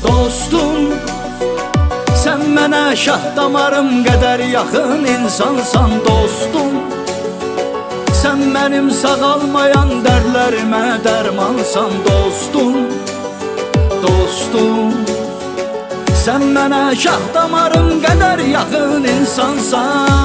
Dostum, sen mənə şah damarım qədər yaxın insansan dostum. Sen mənim sağalmayan dərdlərimə dərmansan dostum. Dostum, sen mənə şah damarım qədər yaxın insansan.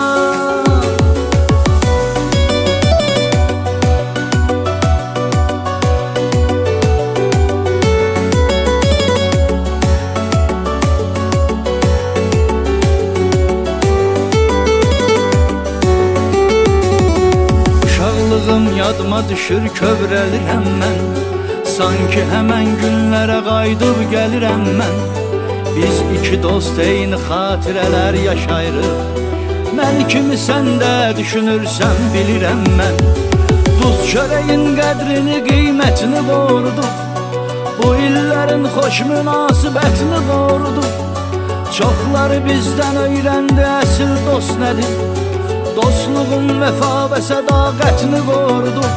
Yadıma düşür kövrəlirəm mən, sanki həmən günlərə qayıdıb gəlirəm mən. Biz iki dost eyni xatirələr yaşayırıq, məni kimi sən də düşünürsən bilirəm mən. Duz çörəyin qədrini, qiymətini qoruduq, bu illərin xoş münasibətini qoruduq. Çoxları bizdən öyrəndi əsl dost nədir, dostluğun vəfa və sədaqətini qoruduq.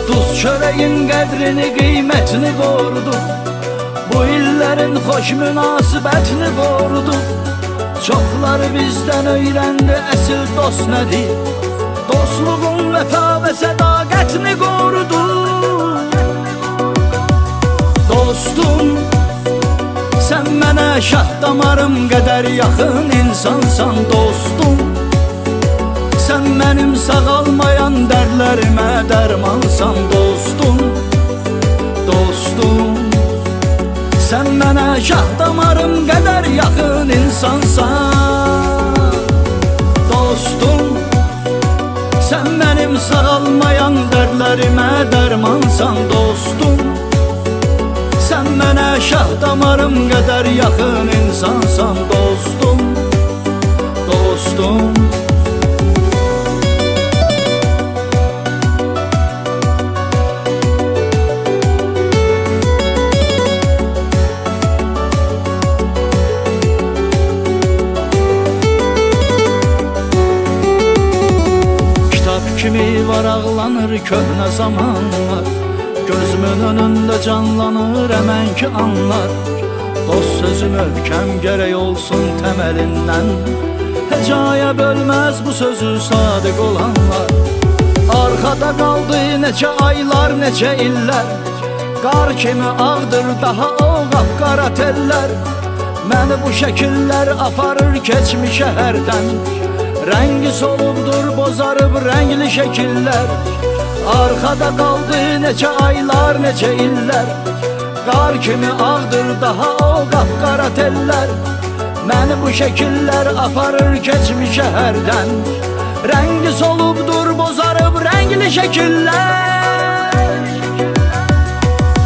Duz çörəyin qədrini, qiymətini qoruduq, bu illərin xoş münasibətini qoruduq. Çoxları bizdən öyrəndi əsl dost nədir, dostluğun vəfa və sədaqətini qoruduq. Dostum, sən mənə şah damarım qədər yaxın insansan dostum. Sen mənim sağalmayan dərdlərimə dərmansan dostum. Dostum, sen mənə şah damarım qədər yaxın insansan. Dostum, sen mənim sağalmayan dərdlərimə dərmansan dostum. Sen mənə şah damarım qədər yaxın insansan dostum. Dostum, kimi varaqlanır köhnə zamanlar, gözümün önündə canlanır əmənki anlar. Dost sözü möhkəm gərək olsun təməlindən, hecaya bölməz bu sözü sadiq olanlar. Arxada qaldı neçə aylar, neçə illər, qar kimi ağdır daha o qapqara tellər. Məni bu şəkillər aparır keçmişə hərdən, rəngi solubdur, bozarıb rəngli şəkillər. Arxada qaldı neçə aylar, neçə illər, qar kimi ağdır daha o qapqara tellər. Məni bu şəkillər aparır keçmişə hərdən, rəngi solubdur, bozarıb rəngli şəkillər.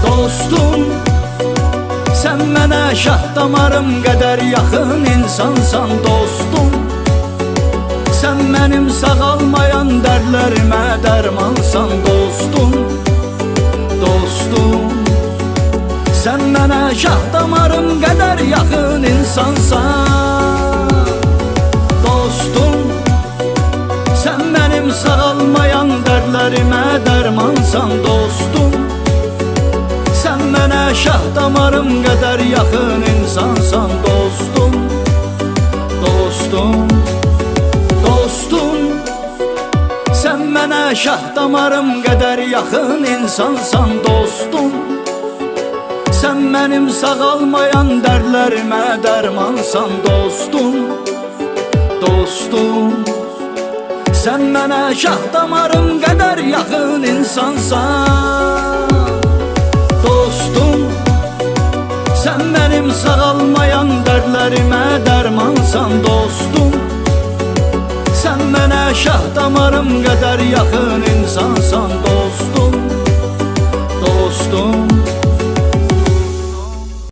Dostum, sən mənə şah damarım qədər yaxın insansan dostum. Sen mənim sağalmayan dərdlərimə dərmansan dostum. Dostum, sen mənə şah damarım qədər yaxın insansan. Dostum, sen mənim sağalmayan dərdlərimə dərmansan dostum. Sen mənə şah damarım qədər yaxın insansan dostum. Dostum, dostum, sen mənə şah damarım qədər yaxın insansan dostum. Sen mənim sağalmayan dərdlərimə dərmansan dostum. Dostum, sen mənə şah damarım qədər yaxın insansan. Dostum, sen mənim sağalmayan dərdlərimə dərmansan dostum. Sen mənə şah damarım qədər yaxın insansan dostum.